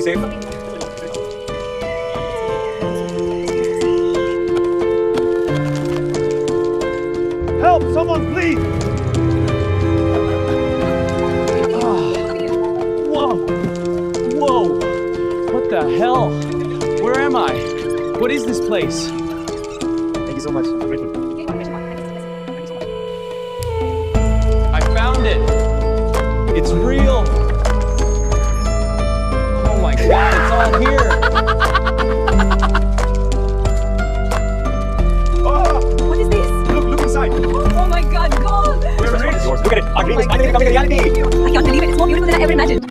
safe? Help! Someone, please! Whoa! Whoa! What the hell? Where am I? What is this place? Thank you so much. I'm grateful. I found it! It's real! Oh my god,